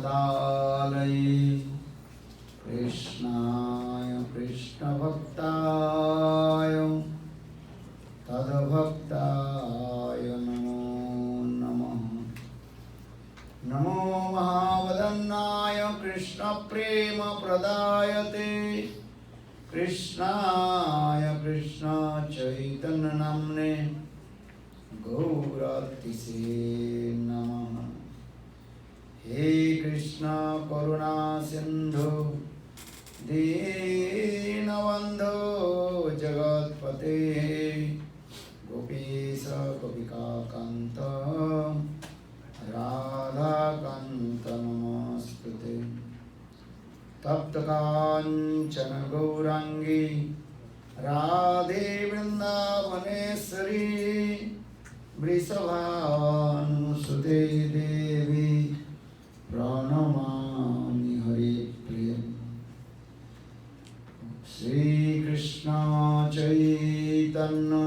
गोदालये कृष्णाय कृष्णभक्ताय तद्भक्ताय नमो नमः। नमो महावदन्नाय कृष्णप्रेम प्रदायते कृष्णाय कृष्ण चैतन्य नाम्ने गौरतिसे नमः। हे कृष्ण करुणा सिंधु दीनबन्धो जगत्पते गोपीश गोपिकान्त राधाकान्त नमस्ते। तप्त कांचन गौरांगी राधे वृंदावनेश्वरी वृषभानुसुते देवी प्रणमामि हरिप्रिय। श्री कृष्ण चैतन्य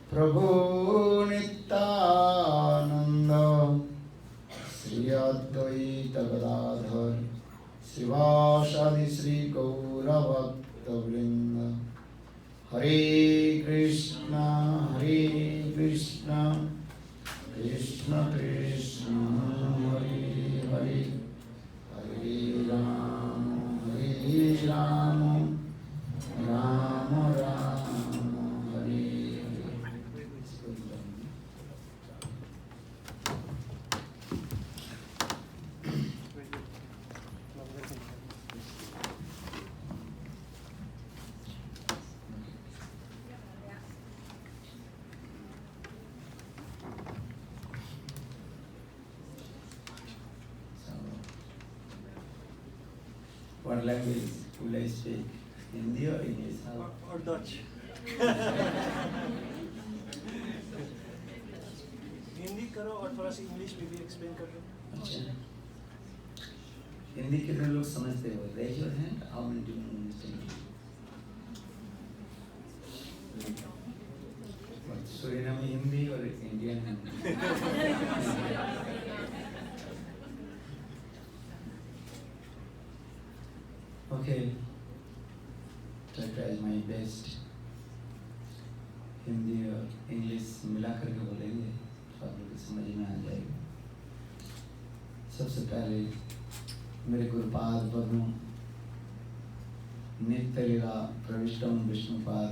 प्रभु नित्यानंद श्री अद्वैत गदाधर श्रीवासादि श्री गौरभक्तवृंद। हरे कृष्ण कृष्ण कृष्ण हरे हरे हरे राम राम राम हरे हरे। What language will I speak? Hindi or English? Or Dutch. Hindi करो और थोड़ा सा इंग्लिश में भी एक्सप्लेन कर दो। अच्छा, हिंदी कितने लोग समझते हो? Raise your hand. How many do you understand? सूरीनामी Hindi और Indian Hindi. Okay, try my best. Hindi और इंग्लिश मिला करके बोलेंगे तो आप लोग समझ में आ जाएगा। सबसे पहले मेरे गुरुपाद पद्म नित्य लीला प्रविष्टम विष्णुपाद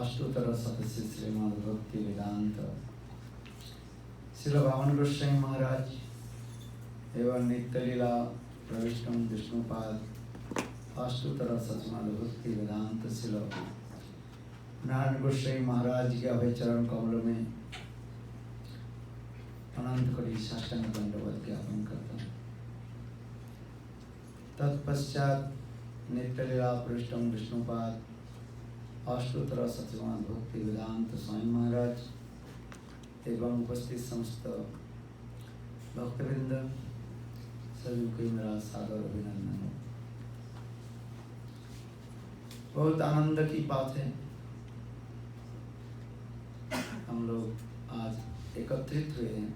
अष्टोत्तर सदस्य श्रीमद् भक्ति वेदांत श्रील वामन गोस्वामी महाराज एवं नित्य लीला प्रविष्टम विष्णुपाद अष्टोत्तर सचमाद भक्ति वेदांत श्रील नारायण गोस्वामी महाराज के अभय चरण कमलों में अनंत कोटि साष्टांग दंडवत ज्ञापन करता हूँ। तत्पश्चात नित्य लीला प्रविष्टम विष्णुपाद अष्टोत्तर सचमाद भक्ति वेदांत स्वामी महाराज एवं उपस्थित समस्त भक्तवृंद सभी को मेरा सादर अभिनंदन हो। बहुत आनंद की बात है, हम लोग आज एकत्रित हुए हैं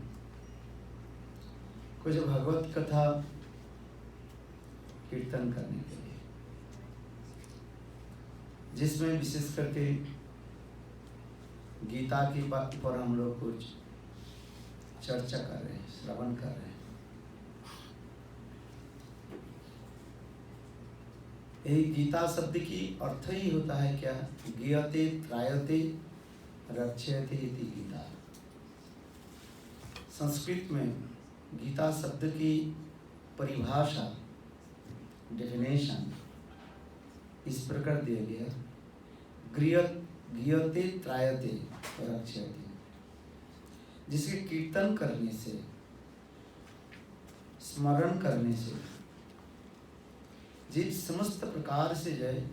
कुछ भगवत कथा कीर्तन करने के लिए, जिसमें विशेष करके गीता की बात पर हम लोग कुछ चर्चा कर रहे हैं, श्रवण कर रहे हैं। यही गीता शब्द की अर्थ ही होता है क्या? गीयते त्रायते रक्षयते इति गीता। संस्कृत में गीता शब्द की परिभाषा डेफिनेशन इस प्रकार दिया गया, गीयते त्रायते रक्षयते, जिसके कीर्तन करने से, स्मरण करने से जिस समस्त प्रकार से जय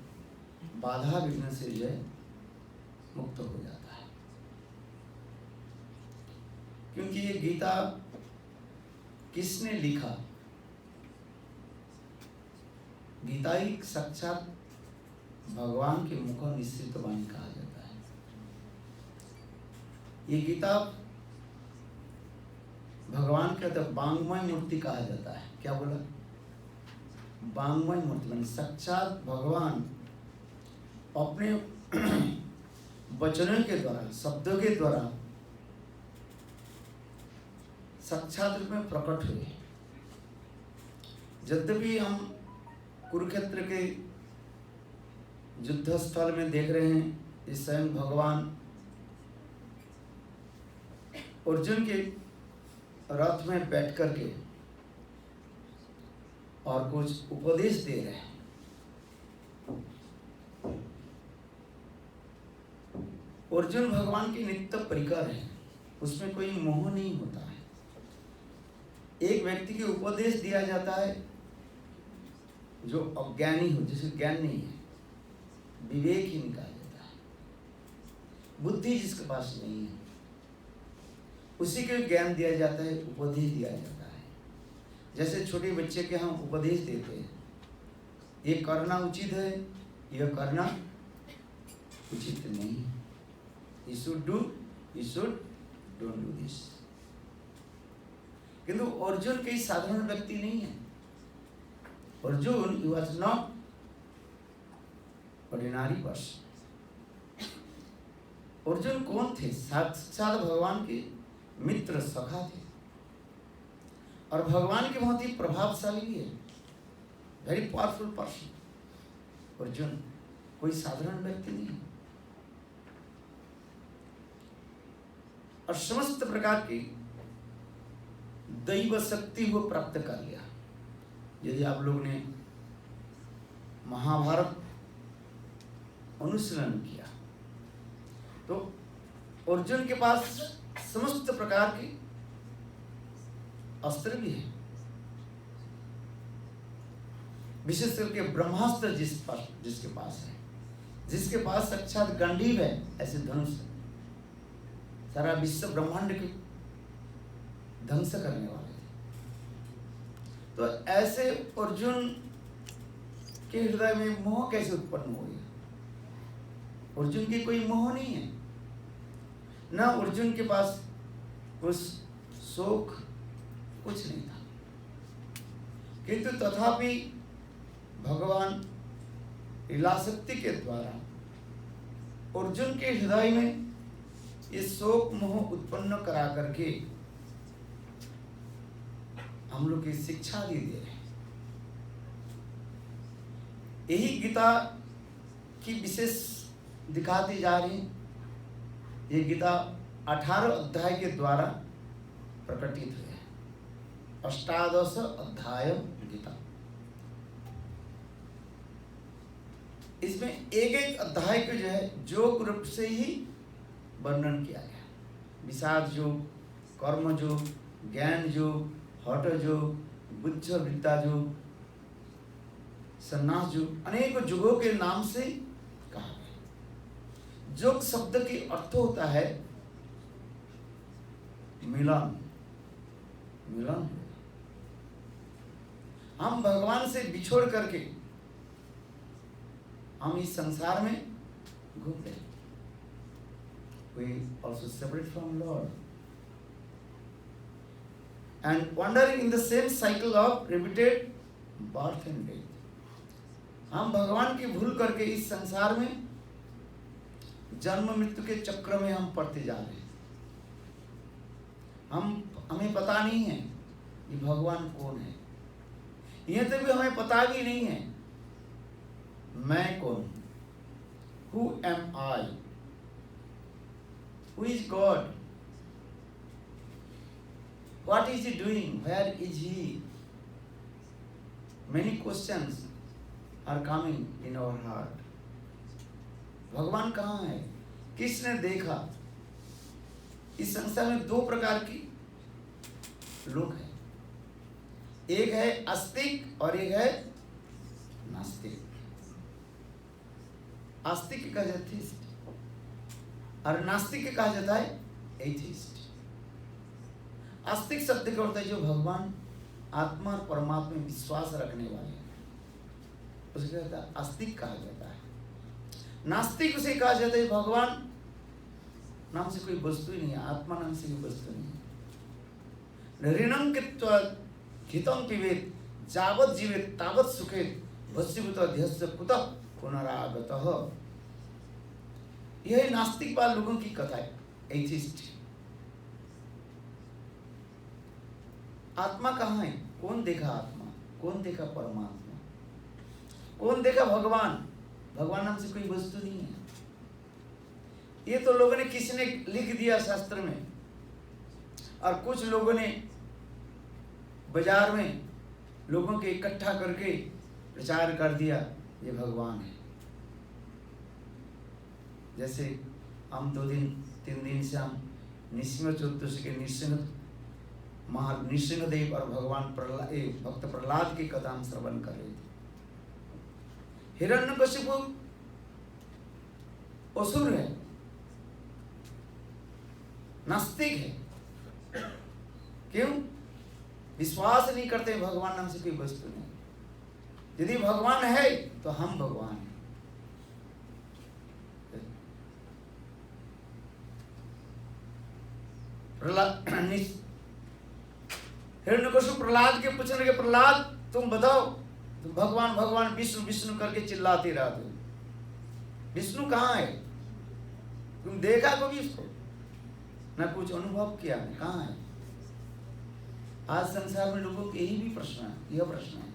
बाधा विघ्न से जय मुक्त हो जाता है। क्योंकि ये गीता किसने लिखा? गीता ही साक्षात भगवान के मुख निश्चित वाणी कहा जाता है। ये गीता भगवान का तो वांग्मय मूर्ति कहा जाता है। क्या बोला? वांग्मय मूर्ति मान साक्षात भगवान अपने वचनों के द्वारा, शब्दों के द्वारा साक्षात रूप में प्रकट हुए। यद्यपि हम कुरुक्षेत्र के युद्ध स्थल में देख रहे हैं, इस स्वयं भगवान अर्जुन के रथ में बैठ करके और कुछ उपदेश दे रहे हैं। अर्जुन भगवान के नित्य परिकर है, उसमें कोई मोह नहीं होता है। एक व्यक्ति के उपदेश दिया जाता है जो अज्ञानी हो, जिसे ज्ञान नहीं है, विवेकहीन कहा जाता है, बुद्धि जिसके पास नहीं है, उसी को ज्ञान दिया जाता है, उपदेश दिया जाता है। जैसे छोटे बच्चे के हम उपदेश देते हैं, ये करना उचित है, यह करना उचित नहीं, you should do, you should don't do this। किंतु अर्जुन कोई साधारण व्यक्ति नहीं है। Arjun he was not ordinary person। Arjun कौन थे? साक्षात भगवान के मित्र, सखा थे, और भगवान के बहुत ही प्रभावशाली है, वेरी पावरफुल पर्सन। अर्जुन कोई साधारण व्यक्ति नहीं है, और समस्त प्रकार की दैव शक्ति वो प्राप्त कर लिया। यदि आप लोग ने महाभारत अनुशीलन किया तो अर्जुन के पास समस्त प्रकार के अस्त्र भी है, विशेष करके ब्रह्मास्त्र जिसके पास है, जिसके पास साक्षात गांडीव है, ऐसे धनुष है, सारा विश्व ब्रह्मांड के ध्वंस करने वाले थे। तो ऐसे अर्जुन के हृदय में मोह कैसे उत्पन्न हो गया? अर्जुन की कोई मोह नहीं है, ना अर्जुन के पास उस शोक कुछ नहीं था, किंतु तथापि भगवान लीलाशक्ति के द्वारा अर्जुन के हृदय में ये शोक मोह उत्पन्न करा करके हम लोग की शिक्षा दे रहे हैं। यही गीता की विशेष दिखाती जा रही है। ये गीता 18 अध्याय के द्वारा प्रकटित हुई है। अष्टादश अध्याय गीता। इसमें एक एक अध्याय को जो है योग रूप से ही वर्णन किया गया। विषाद योग, कर्म योग, ज्ञान योग, हठ योग, बुद्ध वृत्ता योग, संन्यास योग, अनेक युगों के नाम से कहा गया। योग शब्द की अर्थ होता है मिलन। मिलन, हम भगवान से बिछोड़ करके हम इस संसार में घूम रहे हैं। We also separate from Lord and wandering in the same cycle of repeated birth and death। हम भगवान की भूल करके इस संसार में जन्म मृत्यु के चक्र में हम पड़ते जा रहे हैं। हमें पता नहीं है कि भगवान कौन है। यह तो भी हमें पता भी नहीं है मैं कौन हूं। Who am I? Who is God? What is He doing? Where is He? Many questions are coming in our heart. भगवान कहाँ है? किसने देखा? इस संसार में दो प्रकार की लोग हैं, एक है आस्तिक और एक है नास्तिक। आस्तिक कहा जाता है और नास्तिक कहा जाता है एथिस्ट। आस्तिक शब्द का अर्थ है जो भगवान आत्मा और परमात्मा में विश्वास रखने वाले हैं, उसे कहता है आस्तिक कहा जाता है। नास्तिक उसे कहा जाता है भगवान नाम से कोई वस्तु ही नहीं है, आत्मा नाम से कोई वस्तु नहीं है। ऋणं कृत्वा घृतं पिबेत् यावत् जीवेत् तावत् सुखेत् भस्मीभूत ध्यस्य कुतः पुनरागतः। यह नास्तिकवाद लोगों की कथा है, एथिस्ट। आत्मा कहाँ है? कौन देखा आत्मा? कौन देखा परमात्मा? कौन देखा भगवान? भगवान नाम से कोई वस्तु नहीं है। ये तो लोगों ने, किसी ने लिख दिया शास्त्र में, और कुछ लोगों ने बाजार में लोगों के इकट्ठा करके प्रचार कर दिया ये भगवान है। जैसे हम 2-3 दिन से हम नृसिंह चतुर्दशी के नृसिंहदेव और भगवान भक्त प्रहलाद की कथा हम श्रवण कर रहे थे। हिरण्यकशिपु असुर है, नास्तिक है। क्यों? विश्वास नहीं करते भगवान नाम से कोई वस्तु नहीं। यदि भगवान है तो हम भगवान हैं। हिरण्यकशिपु प्रहलाद के पूछने के, प्रहलाद तुम बताओ, तुम भगवान भगवान विष्णु विष्णु करके चिल्लाते रहते हो, विष्णु कहाँ है? तुम देखा कभी इसको? ना कुछ अनुभव किया है, कहाँ है? आज संसार में लोगों के यही भी प्रश्न है, यह प्रश्न है।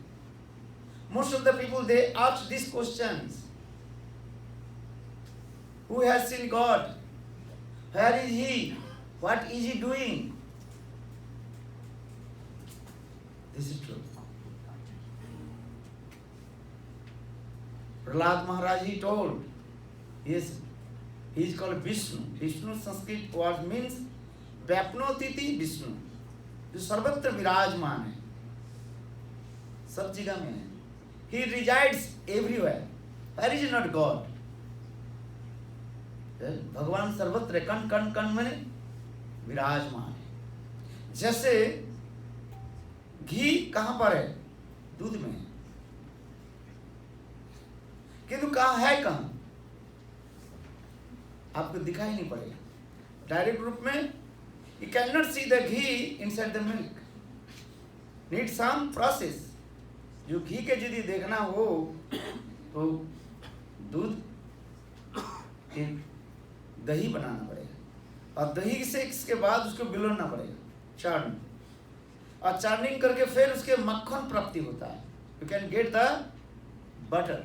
Most of the people, they ask these questions. Who has seen God? Where is He? What is He doing? This is true. Prahlad Maharaj, he told, yes, he is called Vishnu. Vishnu Sanskrit word means Vyapnotiti Vishnu, जो सर्वत्र विराजमान है, सब जगह में है। He resides everywhere. Where is not God? भगवान सर्वत्र, कण कण कण में विराजमान है। जैसे घी कहाँ पर है? दूध में है, किंतु कहाँ है? कहाँ? आपको दिखाई नहीं पड़ेगा। डायरेक्ट रूप में you cannot see the ghee inside the milk. Need some process. जो घी के यदि देखना हो तो दूध के दही बनाना पड़ेगा, और दही से इसके बाद उसको बिलोना पड़ेगा, चर्न, और चर्निंग करके फिर उसके मक्खन प्राप्ति होता है। You can get the butter.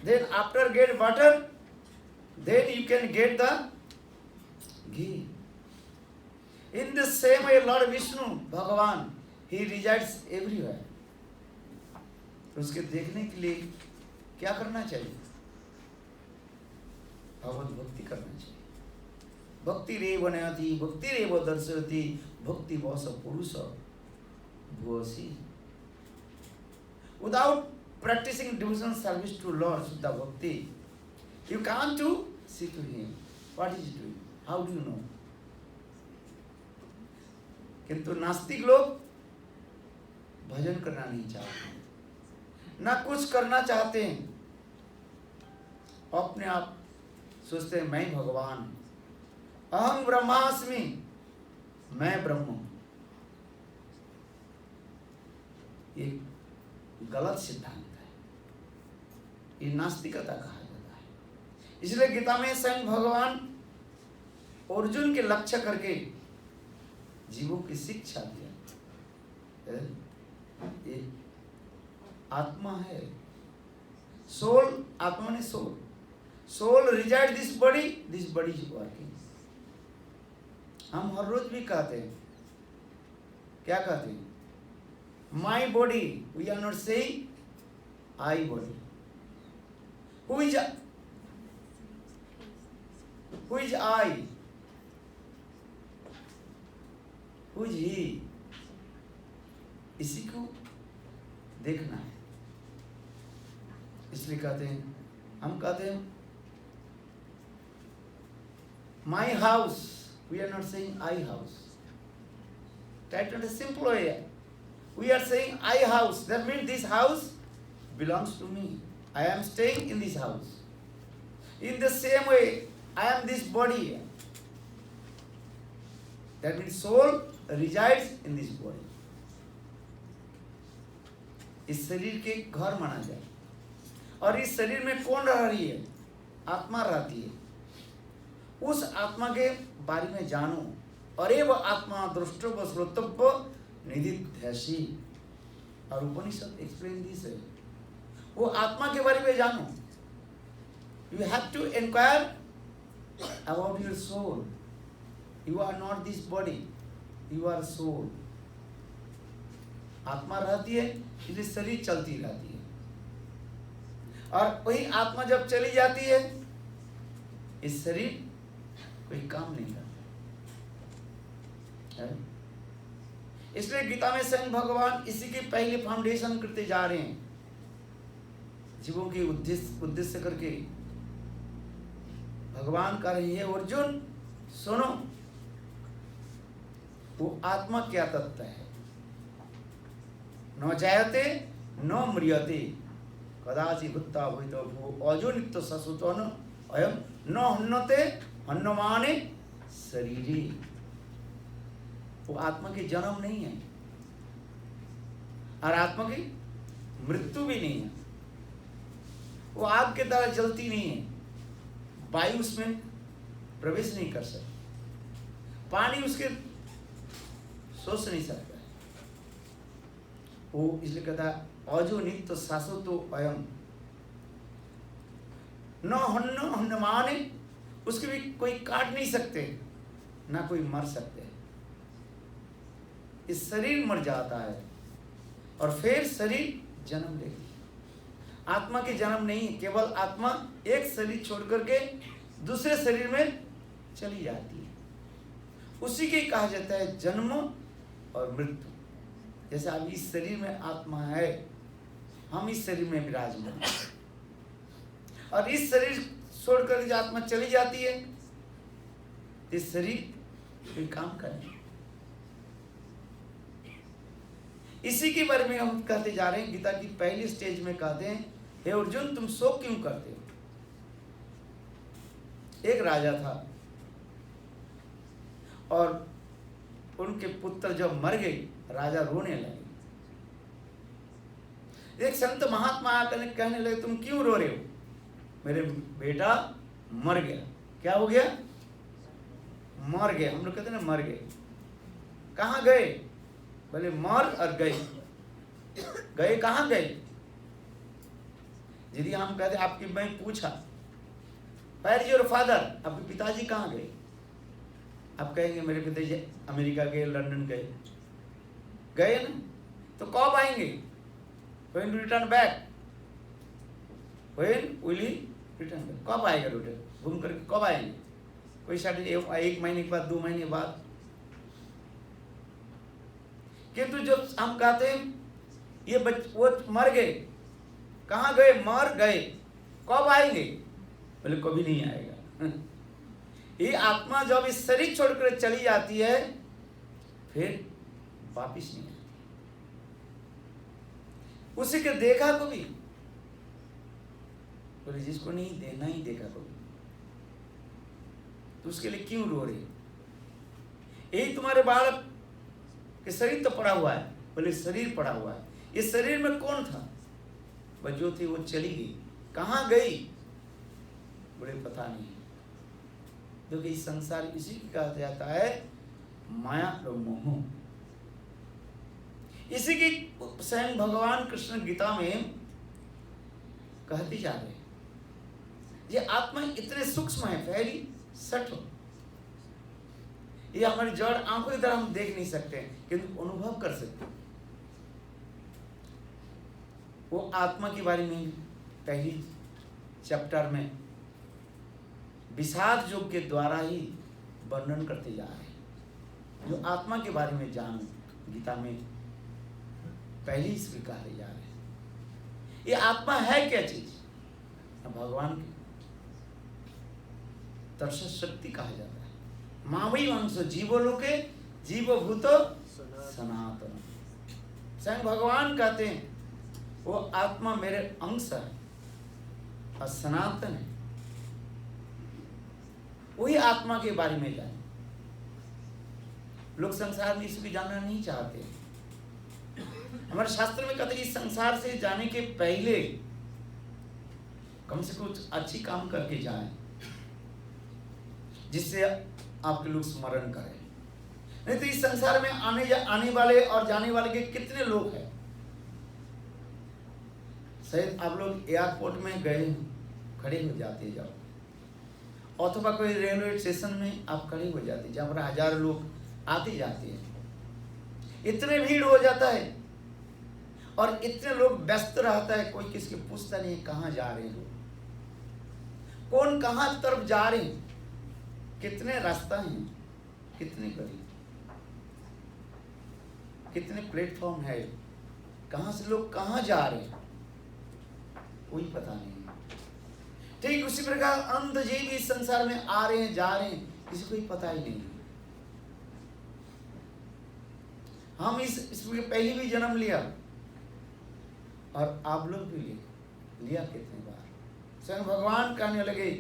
Then after get butter, then you can get the ghee. In the same way, Lord Vishnu, भगवान, he resides everywhere. तो उसके देखने के लिए क्या करना चाहिए? भगवत भक्ति करना चाहिए। भक्ति रेव नयति, भक्ति रेव दर्शयति, भक्ति वश पुरुष भुवसी। Without practicing devotional service to Lord Shuddha Bhakti, you can't to see to Him. What is He doing? How do you know? किंतु नास्तिक लोग भजन करना नहीं चाहते, ना कुछ करना चाहते हैं, अपने आप सोचते हैं मैं भगवान, अहम ब्रह्मास्मि, मैं ब्रह्म। ये गलत सिद्धांत है, ये नास्तिकता कहा जाता है। इसलिए गीता में स्वयं भगवान अर्जुन के लक्ष्य करके जीवों की शिक्षा दिया। ये आत्मा है, सोल, आत्मा ने soul, soul resides this body is working. हम हर रोज भी कहते हैं, क्या कहते हैं? My body, we are not saying I body. Who is I? Who is he? इसी को देखना है। इसलिए कहते हैं, हम कहते हैं my house, we are not saying I house. That is a simple way. We are saying I house, that means this house belongs to me. I am staying in this house. In the same way, I am this body. That means soul resides in this body. इस शरीर के घर माना जाए। और इस शरीर में कौन रह रही है? आत्मा रहती है। उस आत्मा के बारे में जानो। और ये वह आत्मा द्रष्टव्य श्रोतव्य निधिध्यासी। और उपनिषद एक्सप्लेन दिस है, वो आत्मा के बारे में जानो। You have to inquire about your soul. You are not this body. You are soul. आत्मा रहती है, इसलिए शरीर चलती रहती है। और वही आत्मा जब चली जाती है, इस शरीर कोई काम नहीं करता है। इसलिए गीता में स्वयं भगवान इसी की पहले फाउंडेशन करते जा रहे हैं, जीवों के उद्देश्य करके। भगवान कह रहे हैं, अर्जुन सुनो, वो आत्मा क्या तत्व है? न जायते न म्रियते कदाचि भूत्वा भूतो भू अजो नित्य ससुतो न अयम न हन्नते हन्नमाने शरीरे। वो आत्मा की जन्म नहीं है और आत्मा की मृत्यु भी नहीं है। वो आग के तरह जलती नहीं है, वायु उसमें प्रवेश नहीं कर सकती, पानी उसके सोच नहीं सकता है। वो इसलिए कहता है अजो नित्य शाश्वतो अयम न हन्न हन्नमाने। उसके भी कोई काट नहीं सकते, ना कोई मर सकते। इस शरीर मर जाता है और फिर शरीर जन्म लेती है। आत्मा के जन्म नहीं है, केवल आत्मा एक शरीर छोड़ करके दूसरे शरीर में चली जाती है। उसी के कहा जाता है जन्म और मृत्यु। जैसे अब इस शरीर में आत्मा है, हम इस शरीर में विराजमान हैं, और इस शरीर छोड़कर जब आत्मा चली जाती है, इस शरीर कोई काम करे। इसी के बारे में हम कहते जा रहे हैं। गीता की पहली स्टेज में कहते हैं, हे अर्जुन तुम शोक क्यों करते हो? एक राजा था और उनके पुत्र जब मर गए, राजा रोने लगे। एक संत महात्मा आकर कहने लगे, तुम क्यों रो रहे हो? मेरे बेटा मर गया। क्या हो गया? मर गया। हम लोग कहते हैं ना, मर गए। कहाँ गए? बोले मर और गए। गए कहाँ गए? यदि हम कहते आपकी, मैं पूछा वेयर इज योर फादर, आपके पिताजी कहाँ गए? आप कहेंगे मेरे पिताजी अमेरिका गए, लंदन गए। गए ना, तो कब आएंगे? When to return back? When will he return back? कब आएगा रिटर्न? घूम करके कब आएंगे? कोई शायद 1 महीने के बाद, 2 महीने बाद। किंतु जब हम कहते हैं ये वो मर गए, कहाँ गए? मर गए। कब आएंगे? बोले कभी नहीं आएगा। ये आत्मा जब इस शरीर छोड़कर चली जाती है, फिर वापिस नहीं आती। उसी के देखा कभी? बोले जिसको नहीं देना ही देखा कभी, तो उसके लिए क्यों रो रहे? यही तुम्हारे बालक के शरीर तो पड़ा हुआ है। बोले शरीर पड़ा हुआ है। इस शरीर में कौन था? वह जो थी वो चली गई। कहाँ गई? बोले पता नहीं। क्योंकि इस संसार इसी की कहा जाता है माया और मोह। इसी की स्वयं भगवान कृष्ण गीता में कहते जा रहे हैं, ये आत्मा इतने सूक्ष्म है, फैली सटल। ये हमारी जड़ आंखों की तरह हम देख नहीं सकते, किंतु अनुभव कर सकते। वो आत्मा के बारे में पहली चैप्टर में विषाद योग के द्वारा ही वर्णन करते जा रहे हैं। जो आत्मा के बारे में जानो, गीता में पहली स्वीकारे जा रहे हैं। ये आत्मा है क्या चीज? भगवान की दर्शन शक्ति कहा जाता है। मावई वंश जीवलोके जीवभूत सनातन। स्वयं भगवान कहते हैं वो आत्मा मेरे अंश है और सनातन है। वही आत्मा के बारे में जाने। लोग संसार में यीशु को जानना नहीं चाहते। हमारे शास्त्र में कहते हैं इस संसार से जाने के पहले कम से कुछ अच्छी काम करके जाएं, जिससे आपके लोग स्मरण करें। नहीं तो इस संसार में आने वाले और जाने वाले के कितने लोग हैं। शायद आप लोग एयरपोर्ट में गए खड़े हो जाते हैं जब, अथवा कोई रेलवे स्टेशन में आप खड़े हो जाते हैं जहाँ पर हजारों लोग आते जाते हैं, इतने भीड़ हो जाता है और इतने लोग व्यस्त रहता है, कोई किसी को पूछता नहीं कहाँ जा रहे हैं लोग, कौन कहाँ तरफ जा रहे हैं, कितने रास्ता हैं, कितने गली, कितने प्लेटफॉर्म है, कहाँ से लोग कहाँ जा रहे हैं, कोई पता नहीं। ठीक उसी प्रकार अंध जीव इस संसार में आ रहे हैं, जा रहे हैं, किसी को पता ही नहीं। हम इसमें पहले भी जन्म लिया और आप लोग भी लिया कितने बार। स्वयं भगवान कहने लगे,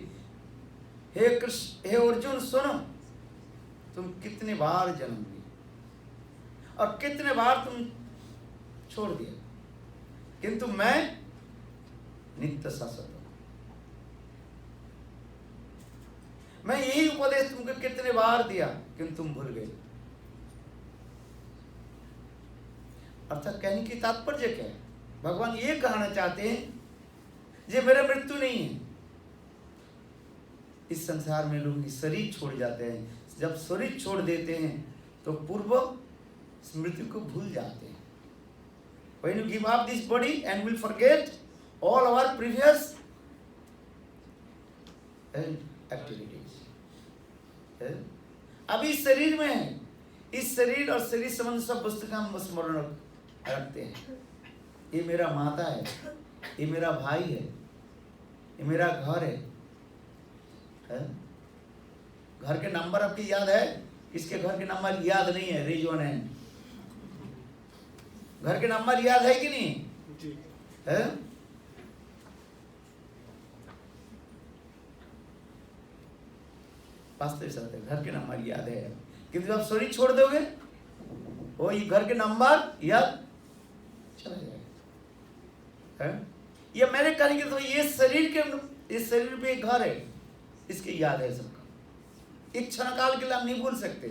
हे कृष्ण, हे अर्जुन सुनो, तुम कितने बार जन्म लिए और कितने बार तुम छोड़ दिया, किंतु मैं नित्य शाश्वत हूं। मैं यही उपदेश तुमको कितने बार दिया किंतु तुम भूल गए। अर्थात कहने की तात्पर्य क्या है? भगवान ये कहना चाहते हैं जे मेरा मृत्यु नहीं है। इस संसार में लोग शरीर छोड़ जाते हैं, जब शरीर छोड़ देते हैं तो पूर्व स्मृति को भूल जाते हैं। When you give up this body and will forget all our previous activities. अभी शरीर में है, इस शरीर और शरीर संबंध सब वस्तु का हम स्मरण रखते हैं। ये मेरा माता है, ये मेरा भाई है, ये मेरा घर है। घर के नंबर आपकी याद है? किसके घर के नंबर याद नहीं है? रेज वन है। घर के नंबर याद है कि नहीं? जी। है? घर के नंबर याद है, किंतु जब शरीर छोड़ दोगे वो ये घर के नंबर याद चला जाएगा। ये मेरे कहने के तो ये शरीर पे घर है, इसकी याद है सबका। एक क्षण काल के लिए हम नहीं भूल सकते।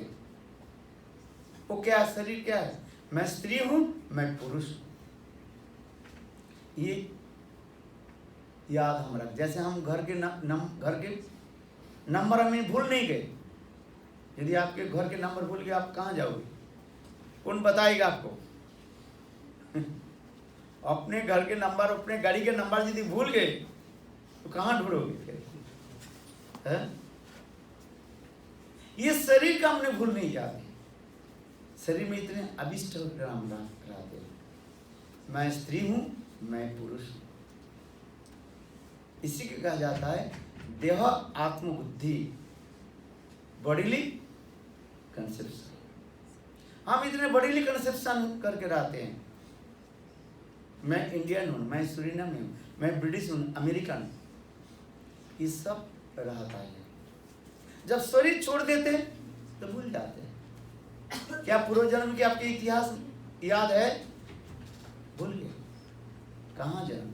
वो क्या है? शरीर क्या है? मैं स्त्री हूं, मैं पुरुष हूं, ये याद हम रख। जैसे हम घर के नंबर हमें भूल नहीं गए। यदि आपके घर के नंबर भूल गए, आप कहाँ जाओगे? कौन बताएगा आपको? अपने घर के नंबर, अपने गाड़ी के नंबर यदि भूल गए तो कहाँ ढूंढोगे फिर? ये शरीर का हमने भूल नहीं जाते। शरीर में इतने अभिष्ट राम रहते हैं। मैं स्त्री हूं, मैं पुरुष हूं। इसी को कहा जाता है देह आत्मबुद्धि, बॉडीली कंसेप्शन। हम इतने बॉडीली कंसेप्शन करके रहते हैं। मैं इंडियन हूं, मैं सूरीनामी हूं, मैं ब्रिटिश हूं, अमेरिकन, ये सब रहता है। जब शरीर छोड़ देते हैं तो भूल जाते हैं। क्या पूर्व जन्म के आपके इतिहास याद है? भूल गए कहाँ जन्म।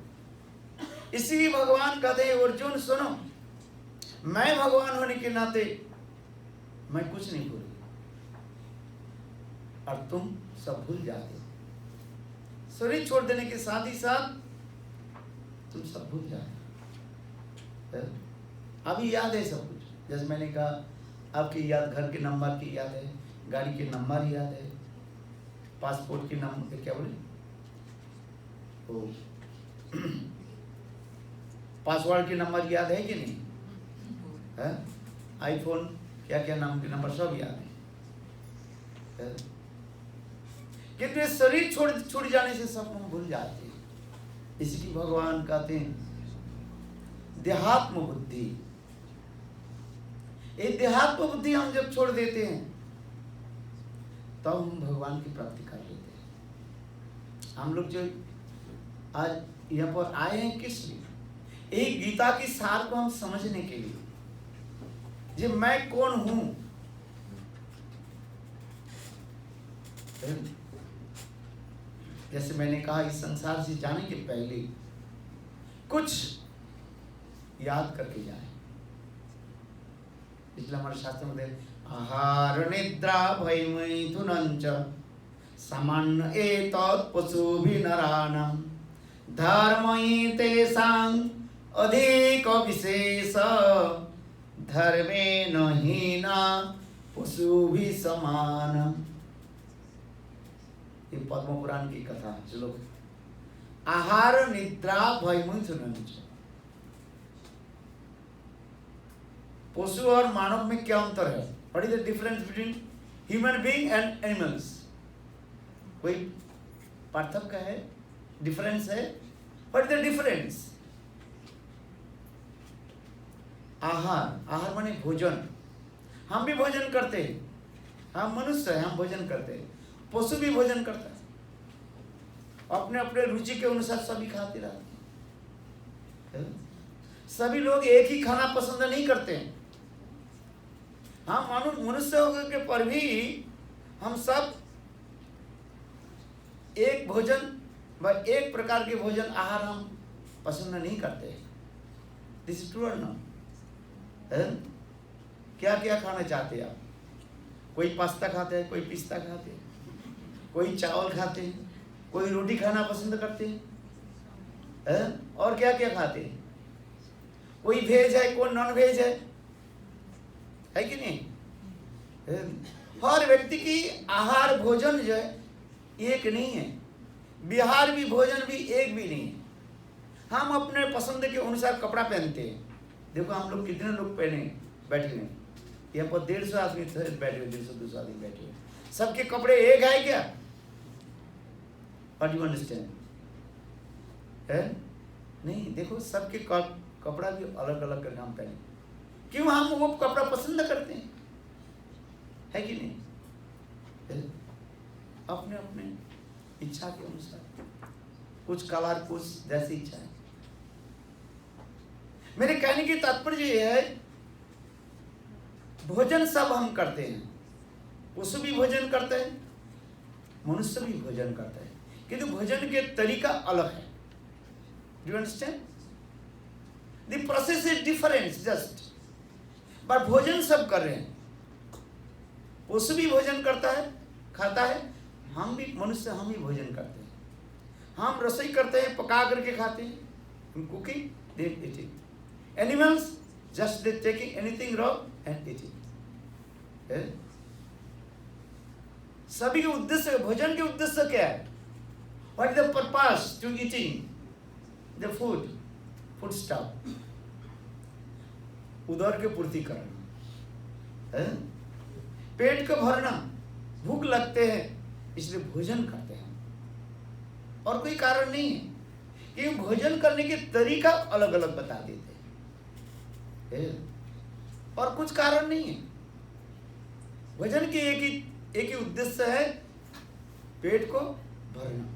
इसी भगवान कहते हैं अर्जुन सुनो, मैं भगवान होने के नाते मैं कुछ नहीं भूल, और तुम सब भूल जाते। शरीर छोड़ देने के साथ ही साथ तुम सब भूल जाते। अभी याद है सब कुछ, जैसे मैंने कहा आपकी याद घर के नंबर की याद है, गाड़ी के नंबर याद है, पासपोर्ट के नंबर क्या बोले वो पासवर्ड के नंबर याद है कि नहीं है? आईफोन क्या क्या नाम के नंबर सब याद है। किंतु शरीर छोड़ जाने से सब हम भूल जाते हैं। इसलिए भगवान कहते हैं देहात्म बुद्धि। ये देहात्म बुद्धि हम जब छोड़ देते हैं तब हम भगवान की प्राप्ति कर लेते हैं। हम लोग जो आज यहाँ पर आए हैं किस लिए? एक गीता की सार को हम समझने के लिए, जो मैं कौन हूं, जैसे मैंने कहा, इस संसार से जाने के पहले कुछ याद करके जाए। इसलिए हमारे शास्त्र में आहार निद्रा भयमैथुनञ्च सामान्य एतत् पशुभिर्नराणां धर्मैः तेषां अधिक विशेष धर्मेण हीना पशुभिः समानम्। ये पद्म पुराण की कथा श्लोक। आहार निद्रा भयमैथुनञ्च। पशु और मानव में क्या अंतर है? What is the difference between human being and animals? कोई पार्थक्य है? डिफरेंस है? What is the difference? आहार माने भोजन। हम भी भोजन करते हैं, हम मनुष्य हैं, हम भोजन करते हैं। पशु भी भोजन करता है, अपने अपने रुचि के अनुसार सभी खाते रहते हैं। सभी लोग एक ही खाना पसंद नहीं करते हैं। हम मनुष्य होकर के पर भी हम सब एक भोजन व एक प्रकार के भोजन आहार हम पसंद नहीं करते। दिस इज ट्रू और नॉट? क्या क्या खाना चाहते हैं आप? कोई पास्ता खाते हैं, कोई पिस्ता खाते हैं, कोई चावल खाते हैं, कोई रोटी खाना पसंद करते हैं, और क्या क्या खाते हैं? कोई वेज है, कोई नॉन वेज है कि नहीं? हर व्यक्ति की आहार भोजन जो है एक नहीं है। बिहार भी भोजन भी एक भी नहीं है। हम अपने पसंद के अनुसार कपड़ा पहनते हैं। देखो हम लोग कितने लोग पहने बैठे हैं, यहाँ पर 150 आदमी बैठे हुए, 150-200 आदमी बैठे हुए। सबके कपड़े एक है क्या? What you understand? है नहीं। देखो सबके कपड़ा भी अलग अलग करके हम पहने। क्यों? हम वो कपड़ा पसंद करते हैं, है कि नहीं? अपने अपने इच्छा के अनुसार, कुछ कलर, कुछ जैसी इच्छा है। मेरे कहने की तात्पर्य यह है, भोजन सब हम करते हैं। पशु भी भोजन करते हैं, मनुष्य भी भोजन करता है, किंतु भोजन के तरीका अलग है। Do you understand? The process is different just, but भोजन सब कर रहे हैं। पशु भी भोजन करता है, खाता है। हम भी मनुष्य, हम भी भोजन करते हैं। हम रसोई करते हैं, पका करके खाते हैं, cooking, they eating. Animals just they taking anything raw and eating. सभी के उद्देश्य, भोजन के उद्देश्य क्या है? What is the purpose to eating the food? Food stop, उदर के पूर्ति करना, पेट को भरना। भूख लगते हैं इसलिए भोजन करते हैं, और कोई कारण नहीं है। कि भोजन करने के तरीका अलग अलग बता देते हैं, और कुछ कारण नहीं है। भोजन के एक ही उद्देश्य है, पेट को भरना,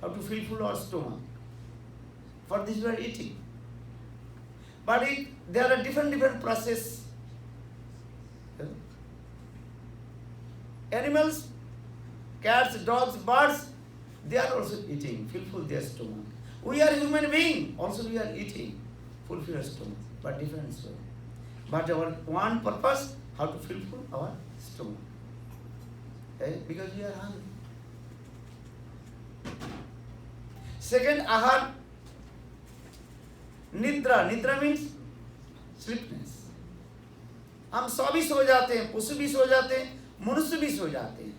how to fill full our stomach. For this we are eating. But there are different process. Animals, cats, dogs, birds, they are also eating, fulfill their stomach. We are human being, also we are eating, fulfill our stomach, but different way. But our one purpose, how to fulfill our stomach, because we are hungry. Second, ahar, निद्रा। निद्रा means sleepiness. हम सभी सो जाते हैं, पशु भी सो जाते हैं, मनुष्य भी सो जाते हैं,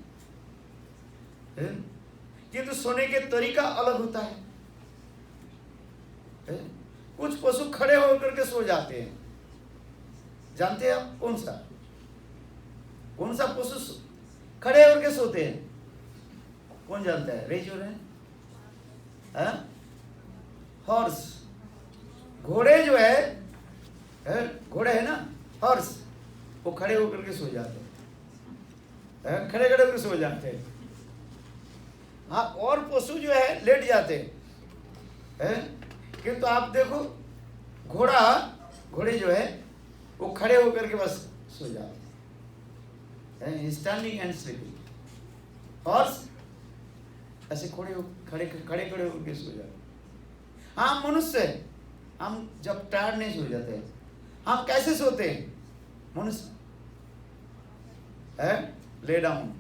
किंतु सोने के तरीका अलग होता है। कुछ पशु खड़े होकर के सो जाते हैं। जानते हैं आप कौन सा पशु खड़े होकर के सोते हैं? कौन जानता है? रेज हो रहे हैं। हॉर्स, घोड़े जो है, घोड़े है ना, हॉर्स, वो खड़े होकर के सो जाते हैं, खड़े खड़े होकर सो जाते हैं। हाँ, और पशु जो है लेट जाते हैं, किंतु आप देखो घोड़े जो है वो खड़े होकर के बस सो जाते हैं, स्टैंडिंग एंड स्लीपिंग। हॉर्स ऐसे खड़े होकर सो जाते। हम मनुष्य, हम जब टायर्ड नहीं सो जाते हैं, हम कैसे सोते हैं? मनुष्य lay down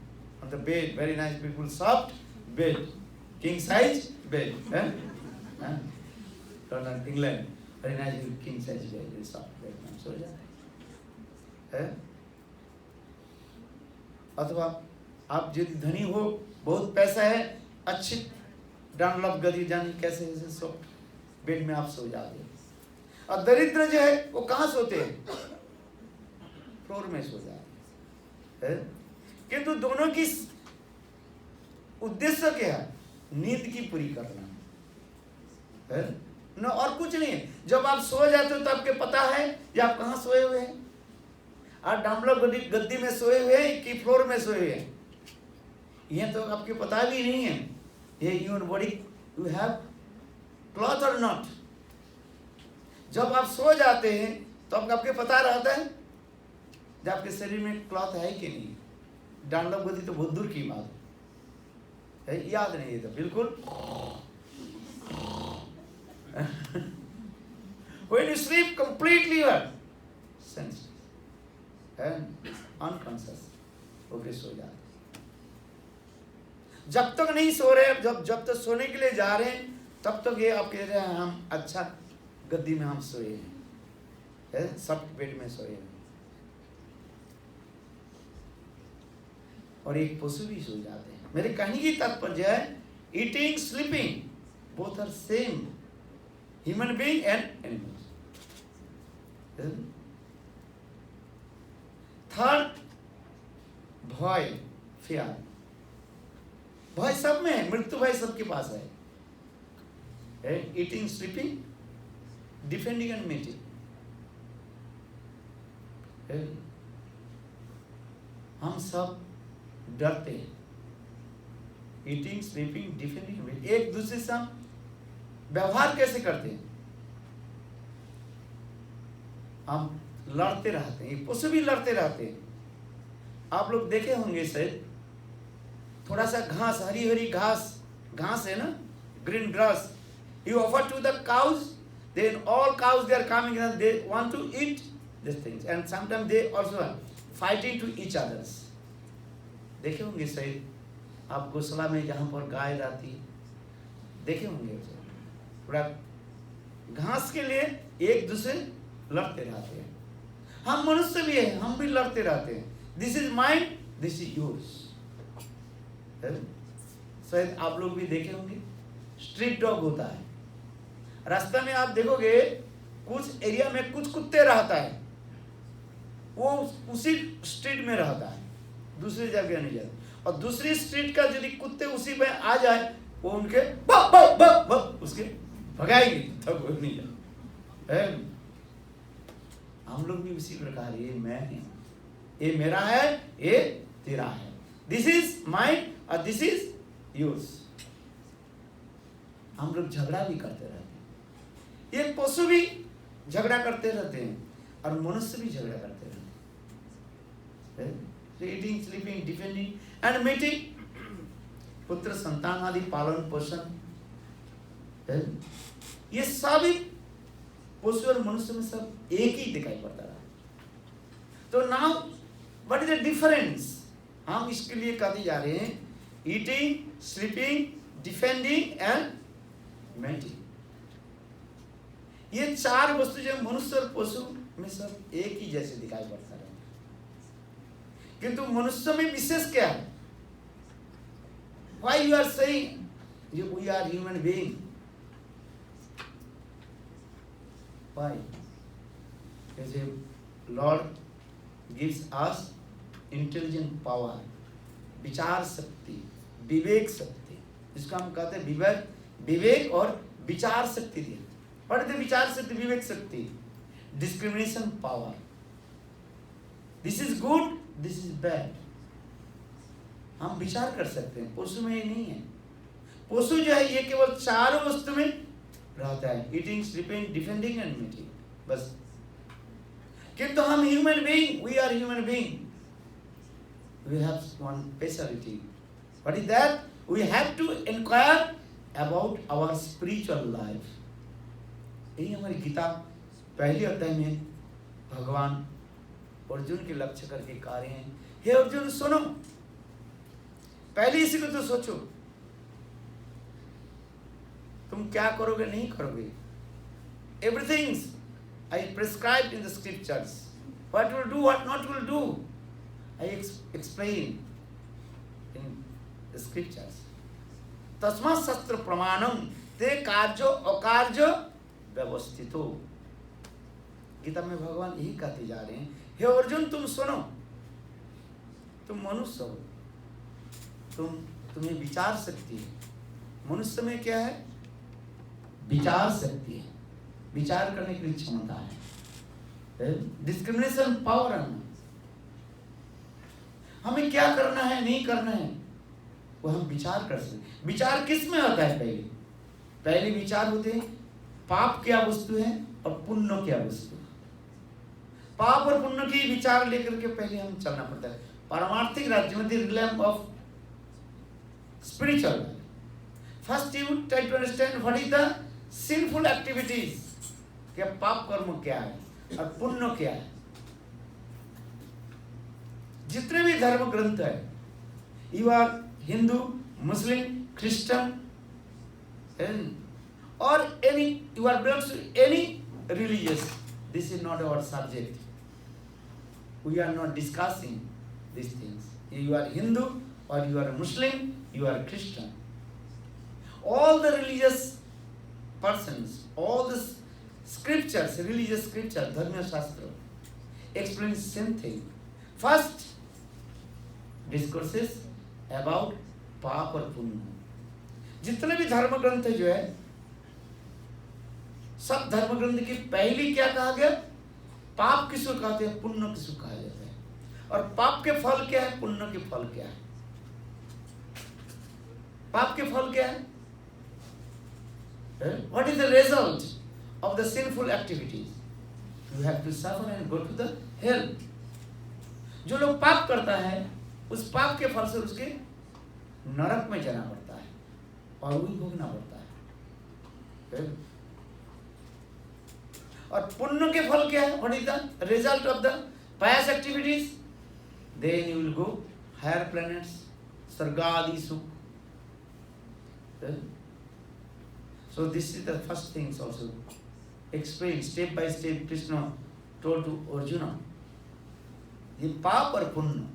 on the bed, very nice, beautiful, soft bed, king size bed. England, very nice king size bed, very soft bed, हम सो जाते हैं। अथवा आप यदि धनी हो, बहुत पैसा है, अच्छी डानलप गदी जानी कैसे ऐसे सॉफ्ट बेड में आप सो जाते हैं। और दरिद्र जो है वो कहाँ सोते हैं? फ्लोर में सो जाते हैं। किंतु दोनों की उद्देश्य क्या है? नींद की पूरी करना है ना, और कुछ नहीं है। जब आप सो जाते हो तो आपके पता है कि आप कहाँ सोए हुए हैं। आप डामलप गद्दी में सोए हुए हैं कि फ्लोर में सोए हुए हैं, ये तो आपके पता भी नहीं है। ये human body, you have cloth और नॉट। जब आप सो जाते हैं तो आपके पता रहता है जब आपके शरीर में क्लॉथ है कि नहीं। डांडव गति तो बहुत दूर की बात है, याद नहीं है तो बिल्कुल। When you sleep completely you are senseless and unconscious, okay so जाते। जब तक नहीं सो रहे, जब तक सोने के लिए जा रहे हैं, तब तक ये आप कह रहे हैं हम अच्छा गद्दी में हम सोए हैं, सॉफ्ट बेड में सोए हैं। और एक पशु भी सो जाते हैं। मेरे कहने की तात्पर्य है, eating sleeping both are same, human being and animals. Third, भय, फियर। भय सब में है, मृत्यु भय सबके पास है। Eating, sleeping, defending and mating. हम सब डरते हैं। ईटिंग, स्लीपिंग, डिफेंडिंग, एक दूसरे से हम व्यवहार कैसे करते हैं? हम लड़ते रहते हैं, पशु भी लड़ते रहते हैं। आप लोग देखे होंगे शायद, थोड़ा सा घास, हरी हरी घास है ना, green grass, you offer to the cows, then all cows they are coming and they want to eat these things, and sometimes they also are fighting to each others. देखे होंगे शायद आप गौशाला में जहाँ पर गाय रहती, देखे होंगे थोड़ा घास के लिए एक दूसरे लड़ते रहते हैं। हम मनुष्य भी हैं, हम भी लड़ते रहते हैं। This is mind, this is yours. शायद आप लोग भी देखे होंगे, स्ट्रीट डॉग होता है। रास्ते में आप देखोगे कुछ एरिया में कुछ कुत्ते रहता है, वो उसी स्ट्रीट में रहता है, दूसरी जगह नहीं जाता। और दूसरी स्ट्रीट का यदि कुत्ते उसी में आ जाए, वो उनके बक बक बक बक उसके भगाएंगे, तब वो नहीं जाए। हम लोग भी उसी प्रकार, ये मैं हूं, ये मेरा है, ये तेरा है, दिस इज माइंड और दिस इज योर्स। हम लोग झगड़ा भी करते रहते हैं। ये पशु भी झगड़ा करते रहते हैं और मनुष्य भी झगड़ा करते रहते हैं। Eating, sleeping, defending and meeting, पुत्र संतान आदि पालन पोषण, ये सभी पशु और मनुष्य में सब एक ही दिखाई पड़ता है। तो now what is the difference? हम इसके लिए कहते जा रहे हैं eating, sleeping, defending and meeting. ये चार वस्तु जो मनुष्य और पशु में सब एक ही जैसे दिखाई पड़ता है, किंतु मनुष्य में विशेष क्या है? Why you are saying we are human being? Why? Because Lord gives us intelligent power, विचार शक्ति, विवेक शक्ति, जिसको हम कहते हैं विवेक और विचार शक्ति दिया। What is the विचार शक्ति, विवेक शक्ति? Discrimination power. This is good, this is bad. हम विचार कर सकते हैं, पशु में ये नहीं है। पशु जो है ये केवल चारों वस्तु में रहता है, eating, sleeping, defending and mating, बस। किंतु हम human being, we are human being, we have one speciality, What is that? We have to inquire about our spiritual life. यही हमारी गीता पहले अध्याय में भगवान अर्जुन के लक्ष्य करके कार्य हैं। हे अर्जुन सुनो, पहले इसी को तो सोचो, तुम क्या करोगे नहीं करोगे। Everything I prescribed in the scriptures. What will do, what not will do, I explain in the scriptures. तस्मात् शस्त्र प्रमाणम ते कार्यो अकार्यो व्यवस्थितो। गीता में भगवान यही कहते जा रहे हैं, हे अर्जुन तुम सुनो, तुम मनुष्य हो, तुम्हें विचार शक्ति है। मनुष्य में क्या है? विचार शक्ति है, विचार करने की क्षमता है। डिस्क्रिमिनेशन पावर है। हमें क्या करना है नहीं करना है वो हम विचार कर सकते। विचार किस में होता है? पहले विचार होते हैं पाप क्या वस्तु है और पुण्य क्या वस्तु है। पाप और पुण्य की विचार लेकर के पहले हम चलना पड़ता है। पारमार्थिक राज्य में the realm of spiritual. First you try to understand what is the sinful activities. क्या पाप कर्म क्या है और पुण्य क्या है। जितने भी धर्म ग्रंथ है, you are Hindu, Muslim, Christian or any, you are belongs to any religious, this is not our subject. We are not discussing these things. You are Hindu or you are Muslim, you are Christian. All the religious persons, all the scriptures, religious scriptures, dharma shastra explain same thing. First discourses about पाप और पुण्य। जितने भी धर्म ग्रंथ जो है, सब धर्म ग्रंथ की पहली क्या कहा गया? पाप किसको कहते हैं, पुण्य किसको कहा जाता है, और पाप के फल क्या है, पुण्य के फल क्या है। पाप के फल क्या है? What is the result of the sinful activities? You have to suffer and go to the hell. जो लोग पाप करता है उस पाप के फल से उसके नरक में जाना पड़ता है और वही भोगना पड़ता है। और पुण्य के फल क्या है? What is the result of the pious activities? Then you will go higher planets, Sarga Adi Sukh. So this is the first things also explained step by step. Krishna told to Arjuna, ये पाप और पुण्य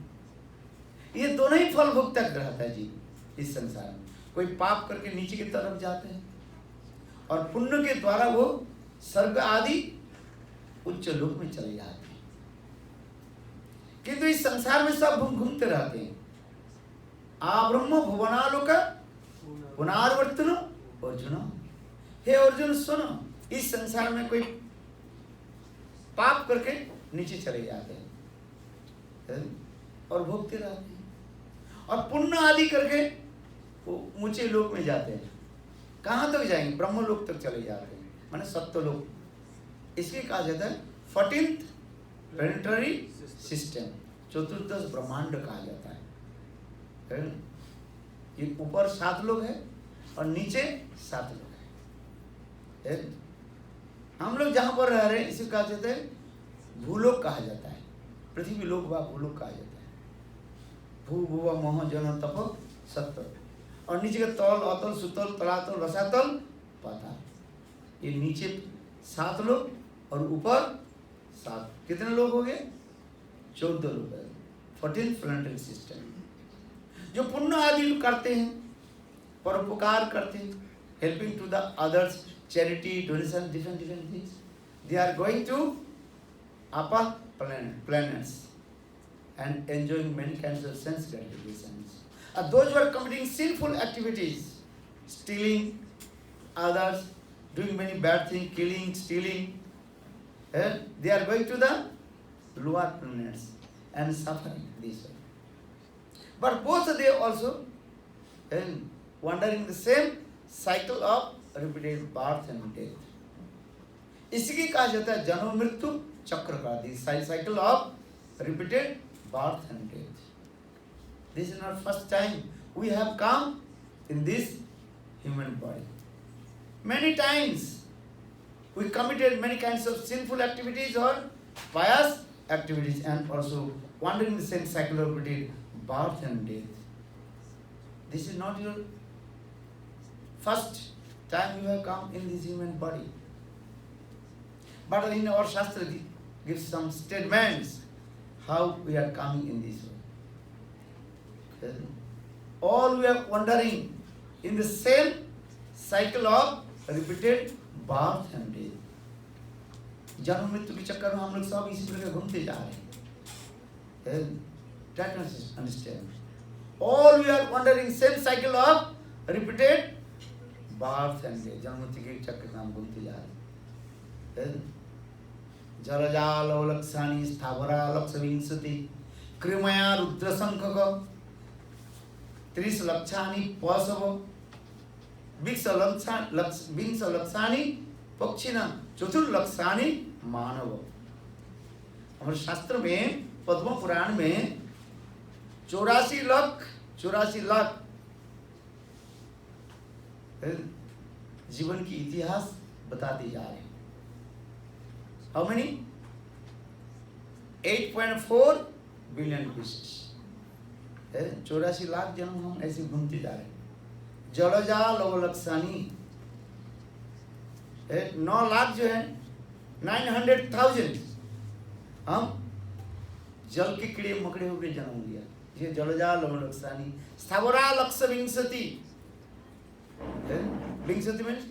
ये दोनों ही फल भोगता रहता है जी इस संसार में। कोई पाप करके नीचे की तरफ जाते हैं और पुण्य के द्वारा वो स्वर्ग आदि उच्च लोक में चले जाते हैं। किंतु इस संसार में सब घूमते रहते हैं। आ ब्रह्म भुवनालोक पुनर्वर्तन अर्जुन। हे अर्जुन सुनो, इस संसार में कोई पाप करके नीचे चले जाते हैं और भोगते रहते हैं, और पुण्य आदि करके वो ऊंचे लोक में जाते हैं। कहाँ तक जाएंगे? ब्रह्म लोक तक चले जाते हैं, माने सत्य लोक। इसके कहा जाता है 14th प्लैनेटरी सिस्टम, चतुर्दश ब्रह्मांड कहा जाता है। ये ऊपर 7 लोग हैं और नीचे 7 लोग हैं। हम लोग जहाँ पर रह रहे हैं इसे कहा जाता है भूलोक कहा जाता है। पृथ्वी लोक व भूलोक कहा जाता है। भू भुव मोह जन तप सत्य, और नीचे का तल अतल सुतल तलातल रसातल पाताल। ये नीचे 7 लोग और ऊपर 7। कितने लोग हो गए? 14 लोग है। 14th planetary system. जो पुण्य आदि करते हैं, परोपकार करते हैं, helping to the others, charity, donation, different things, they are going to upper planets and enjoying many kinds of sense gratifications. Those who are committing sinful activities, stealing others, doing many bad things, killing, stealing, they are going to the lower planets and suffering this way. But both they also wandering the same cycle of repeated birth and death. इसी कहा जाता है जन्म मृत्यु चक्र का, this cycle of repeated birth and death. This is not first time we have come in this human body. Many times we committed many kinds of sinful activities or pious activities, and also wandering the same cycle of routine, birth and death. This is not your first time you have come in this human body. But in our Shastra gives some statements how we are coming in this way. Okay. All we are wandering in the same cycle of repeated birth and death. जन्म मृत्यु के चक्कर में हम लोग सब इसी प्रकार घूमते जा रहे हैं. Try to understand. All we are wandering same cycle of repeated birth and death. जन्म मृत्यु के चक्कर में हम घूमते जा रहे हैं. जलजाल लक्षाणी स्थावरा लक्ष विंशति कृमया रुद्र शंखक 30 लक्षाणी पशव 20 लक्षाणी पक्षिणां चतुर्लक्षाणी मानव. हमारे शास्त्र में पद्म पुराण में 84 लाख जीवन की इतिहास बताते जा रहे हैं. How many? 8.4 billion pieces. 84 lakh जन्म हम ऐसे घूमते जा रहे हैं. जलजा लवलक्षानी 9 लाख जो है 900,000 हम जल के कीड़े मकड़े होकर जन्म लिया. ये जलजा लवलक्षानी स्थावरा लक्ष विंशति. विंशति मीन्स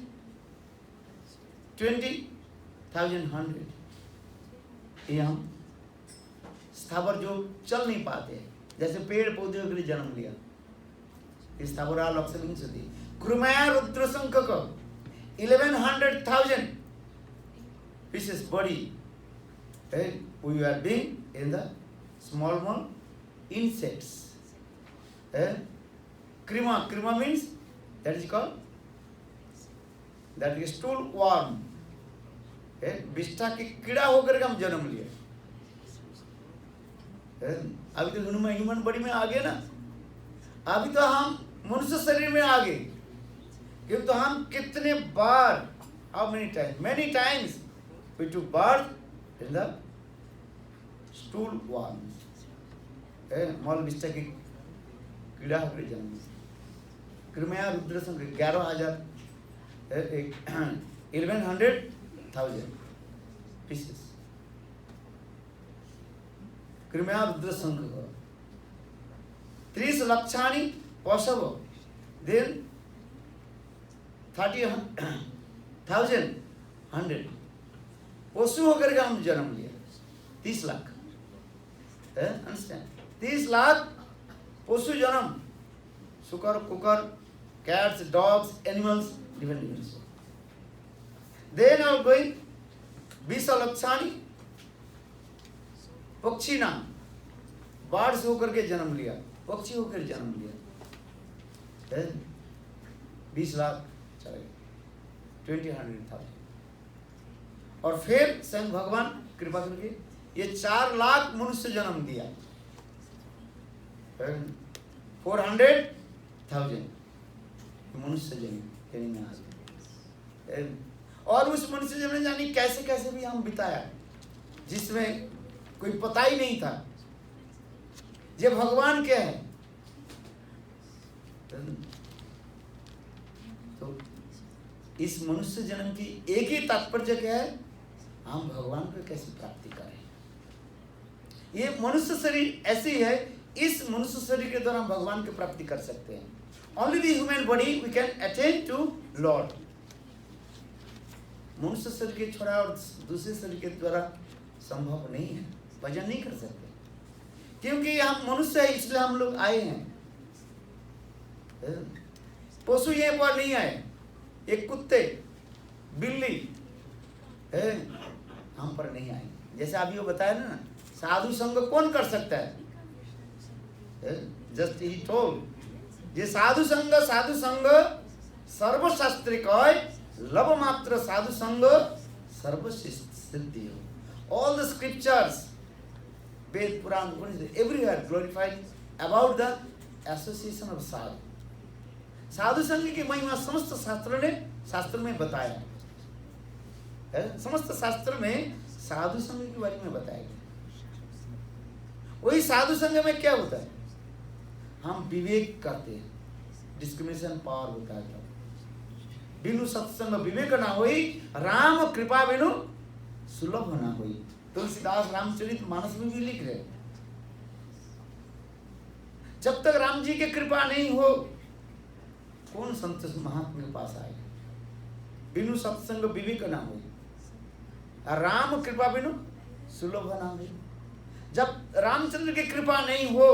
20,100. ये हम स्थावर जो चल नहीं पाते जैसे पेड़ पौधे के लिए जन्म लिया. स्थावरा लक्ष विंशति कृमया Rudra शंखक 1100,000 pieces body. We are being in the small insects. Krima means that is called that is stool worm. विष्ठा के कीड़ा होकर के हम जन्म लिए. अभी तो ह्यूमन बॉडी में आ गए ना. अभी तो हम मनुष्य शरीर में आ गए. क्योंकि तो हम कितने बार how many times we took birth in the stool worm. Mall विष्ठा के कीड़ा होकर जन्म लिए. कृमया रुद्र शंख 1100,000 pieces. कृमया रुद्र शंख 30 लक्षाणी पशव then 30,000 पशु होकर के हम जन्म लिया. 30 लाख. अंडरस्टैंड? 30 लाख पशु जन्म. सुकर cooker cats, dogs, animals, different. Then are going 20 लक्षाणी पक्षी नाम बर्ड्स होकर के जन्म लिया. पक्षी होकर जन्म लिया. 20 लाख चले गए. 20,100,000. और फिर स्वयं भगवान कृपा करके ये 4 लाख मनुष्य जन्म दिया. 400,000 मनुष्य जन्म में आ गए. और उस मनुष्य जन्म जानी कैसे कैसे भी हम बिताया जिसमें कोई पता ही नहीं था ये भगवान क्या है. तो इस मनुष्य जन्म की एक ही तात्पर्य क्या है, हम भगवान को कैसे प्राप्ति करें. ये मनुष्य शरीर ऐसी है, इस मनुष्य शरीर के द्वारा हम भगवान की प्राप्ति कर सकते हैं. Only the human body we can attain to Lord. मनुष्य शरीर के छोड़ा और दूसरे शरीर के द्वारा संभव नहीं है. भजन नहीं कर सकते क्योंकि हम मनुष्य है, इसलिए हम लोग आए हैं. पशु यहीं पर नहीं आए. एक कुत्ते बिल्ली हम पर नहीं आए. जैसे अभी वो बताया ना, साधु संग कौन कर सकता है. जस्ट ही टोल्ड ये साधु संग सर्वशास्त्रिक लव मात्र साधु संग सर्व सिद्धि हो. All the scriptures, Ved, Puran, everywhere glorified about the association of sadhu. साधु संघ की महिमा समस्त शास्त्र में बताया है। समस्त शास्त्र में साधु संघ के बारे में बताया गया। वही साधु संघ में क्या होता है, हम विवेक करते हैं, डिस्क्रिमिनेशन पावर होता है। बिनु सत्संग विवेक ना होई, राम कृपा बिनु सुलभ ना होई। तुलसीदास रामचरित मानस में भी लिख रहे, जब तक राम जी की कृपा नहीं हो कौन संत महात्मा के पास आए। बिनु सत्संग विवेक ना हो, राम कृपा बिनु सुलभ ना हो। जब रामचंद्र की कृपा नहीं हो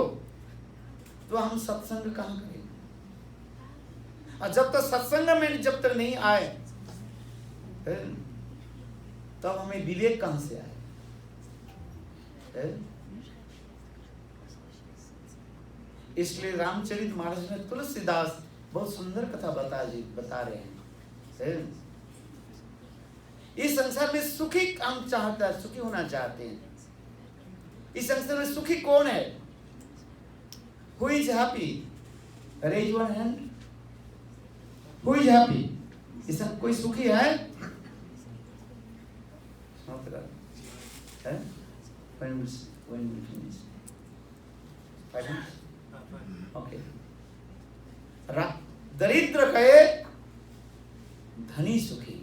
तो हम सत्संग कहां करेंगे। और जब तक सत्संग में जब तक नहीं आए तब हमें विवेक कहां से आए। इसलिए रामचरित मानस में तुलसीदास बहुत सुंदर कथा बता रहे हैं। इस संसार में सुखी हम चाहता है, सुखी होना चाहते हैं। इस संसार में सुखी कौन है? Who is happy? Raise one hand. Who is happy? इसमें कोई सुखी है? When we finish. 5 minutes? Okay. दरिद्र कहे धनी सुखी।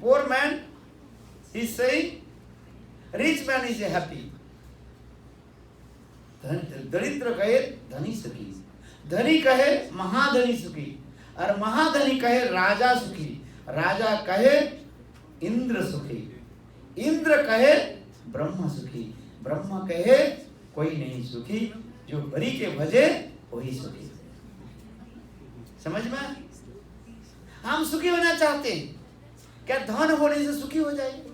Poor man is saying rich man is happy. दरिद्र कहे धनी सुखी, धनी कहे महाधनी सुखी, और महाधनी कहे राजा सुखी, राजा कहे इंद्र सुखी, इंद्र कहे ब्रह्म सुखी, ब्रह्म कहे कोई नहीं सुखी, जो हरि के भजे वही सुखी। समझ में? हम सुखी होना चाहते हैं, क्या धन होने से सुखी हो जाएंगे?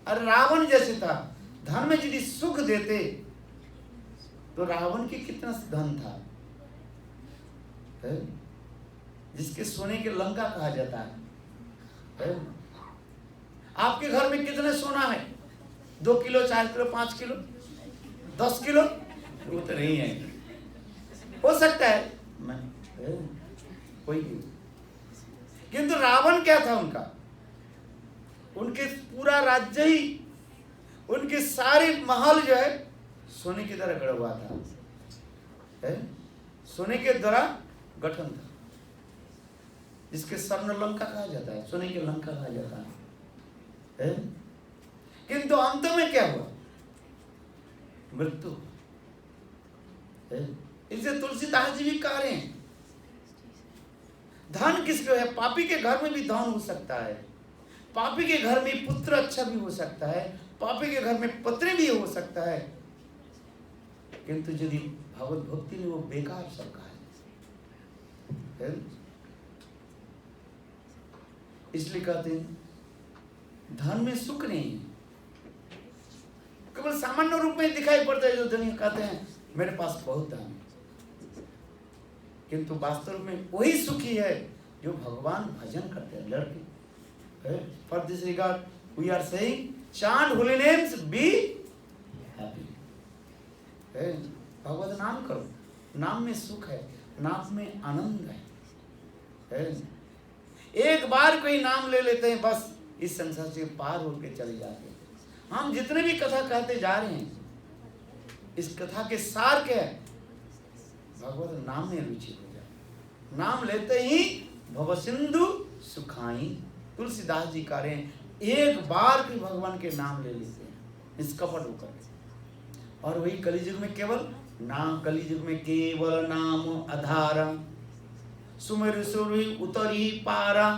और रावण जैसे था, धन में यदि सुख देते तो रावण की कितना धन था, जिसके सोने के लंका कहा जाता है। आपके घर में कितने सोना है? 2 किलो, 4 किलो, 5 किलो, 10 किलो? वो तो नहीं है। हो सकता है कोई भी, किंतु रावण क्या था? उनके पूरा राज्य ही, उनके सारे महल जो है सोने की तरह गढ़ा हुआ था, सोने के द्वारा गठन था, जिसके स्वर्ण लंका कहा जाता है, सोने के लंका कहा जाता है। किंतु अंत में क्या हुआ? मृत्यु। इसे तुलसीदास जी भी कह रहे हैं, धन किसको है? पापी के घर में भी धन हो सकता है, पापी के घर में पुत्र अच्छा भी हो सकता है, पापी के घर में पत्नी भी हो सकता है, किंतु यदि भगवत भक्ति में वो बेकार सबका है। इसलिए कहते हैं धन में सुख नहीं है, केवल सामान्य रूप में दिखाई पड़ता है। जो धनी कहते हैं मेरे पास बहुत धन है, किंतु वास्तव में वही सुखी है जो भगवान भजन करते हैं। लड़के for this regard we are saying chant holy names, be happy. भगवत नाम करो, नाम में सुख है, नाम में आनंद है। एक बार कोई नाम ले लेते हैं, बस इस संसार से पार होकर चले जाते हैं। हम जितने भी कथा कहते जा रहे हैं, इस कथा के सार क्या है? भगवत नाम में रुचि हो जाए। नाम लेते ही भव सिंधु सुखाई। तुलसीदास जी कह रहे हैं एक बार भी भगवान के नाम ले लेते हैं निष्कपट होकर, और वही कलियुग में केवल नाम, कलियुग में केवल नाम आधारा, सुमेरु सुरु उतरी पारा।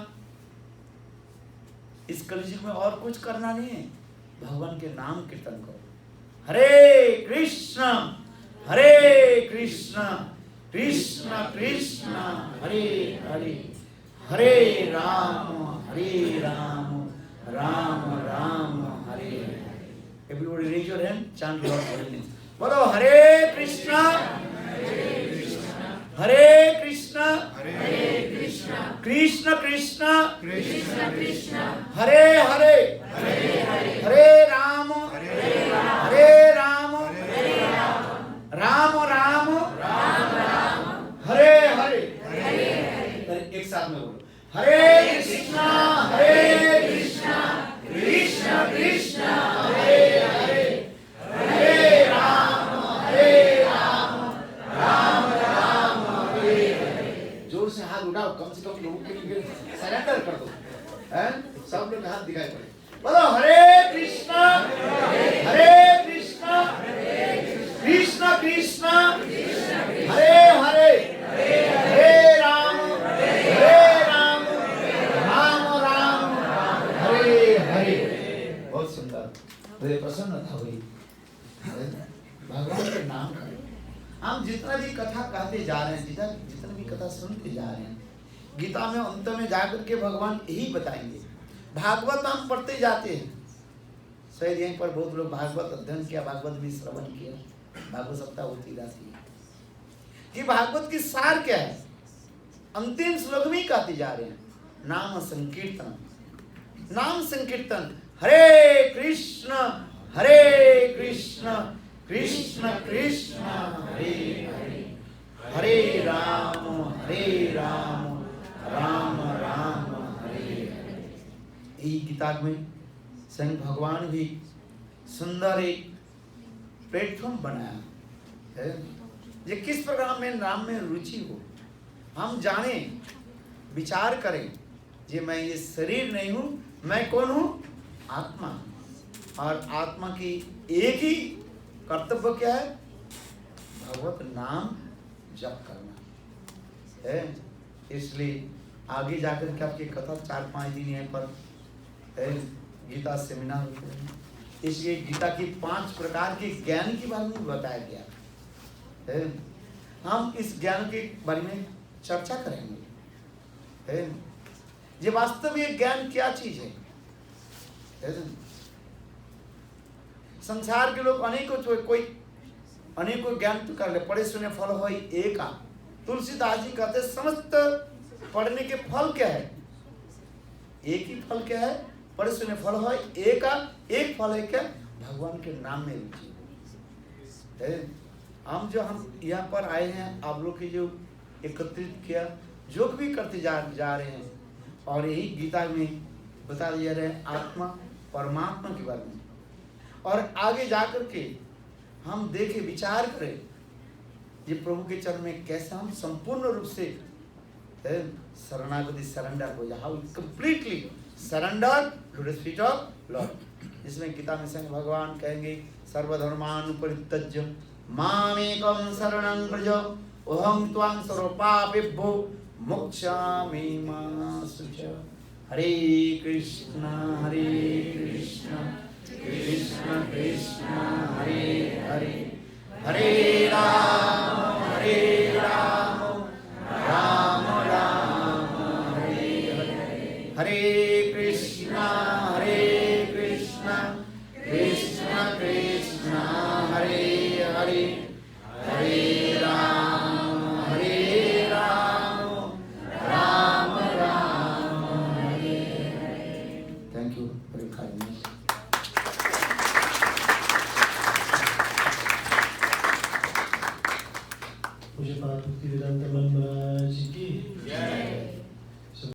इस कलियुग में और कुछ करना नहीं है, भगवान के नाम कीर्तन करो। हरे कृष्ण कृष्ण कृष्ण हरे हरे, हरे राम राम राम हरे हरे। Everybody raise your hand, chant Lord holy name. बोलो हरे कृष्ण कृष्ण कृष्ण हरे हरे, हरे राम राम साथ में बोलो, हरे कृष्णा कृष्ण कृष्ण हरे हरे, हरे राम राम राम हरे हरे। जोर से हाथ उठाओ, कम से कम लोगों के लिए सरेंडर कर दो, हैं? सब लोग हाथ दिखाई पड़े, बोलो हरे कृष्णा कृष्ण कृष्ण हरे हरे, हरे राम राम राम हरे हरे। बहुत सुंदर, मुझे प्रसन्न था भाई, भगवान के नाम का हम जितना भी कथा कहते जा रहे हैं, जितना भी कथा सुनते जा रहे हैं, गीता में अंत में जाकर के भगवान यही बताएंगे। भागवत हम पढ़ते जाते हैं, शायद यहीं पर बहुत लोग भागवत अध्ययन किया, भागवत भी श्रवण किया, भागवत सप्ताह होती रहती है कि भागवत की सार क्या है। अंतिम श्लोक में कहते जा रहे हैं, नाम संकीर्तन, नाम संकीर्तन, हरे कृष्ण कृष्ण कृष्ण हरे हरे, हरे राम राम राम हरे हरे। यही गीता में स्वयं भगवान भी सुंदर एक प्लेटफॉर्म बनाया है। ये किस प्रकार में नाम में रुचि हो, हम जाने, विचार करें, ये मैं ये शरीर नहीं हूँ, मैं कौन हूँ? आत्मा। और आत्मा की एक ही कर्तव्य क्या है? भगवत नाम जप करना है। इसलिए आगे जाकर के आपकी कथा 4-5 दिन यहाँ पर गीता सेमिनार होते हैं। इसलिए गीता की 5 प्रकार के ज्ञान के बारे में बताया गया है। हम इस ज्ञान के बारे में चर्चा करेंगे। ये वास्तव में ज्ञान क्या चीज है? संसार के लोग अनेकों ज्ञान तो कर ले, पढ़े सुने फल हो एक। तुलसीदास जी कहते समस्त पढ़ने के फल क्या है? एक ही फल क्या है? पढ़े सुने फल हो एक फल है क्या? भगवान के नाम में रुचि है। हम यहाँ पर आए हैं, आप लोग की जो एकत्रित किया, जो भी करते जा रहे हैं, और यही गीता में बता दिया रहे आत्मा परमात्मा के बारे में। और आगे जाकर के हम देखें, विचार करें, ये प्रभु के चरण में कैसे हम संपूर्ण रूप से शरणागति, सरेंडर हो जाओ, completely surrender to the feet of lord. जिसमें गीता में संग भगवान कहेंगे, सर्वधर्मान परित्यज्य मामेकं शरणं व्रज अहं त्वां सर्वपापेभ्यो मोक्षयामि मा शुच। Hare Krishna Krishna Krishna Hare Hare, Hare Ram Ram Ram Hare Hare, Hare Krishna Krishna Krishna Hare Hare, Hare Ram Ram Ram Hare Hare. Thank you for your kindness. पूज्यपाद भक्तिवेदांत महाराज की जय।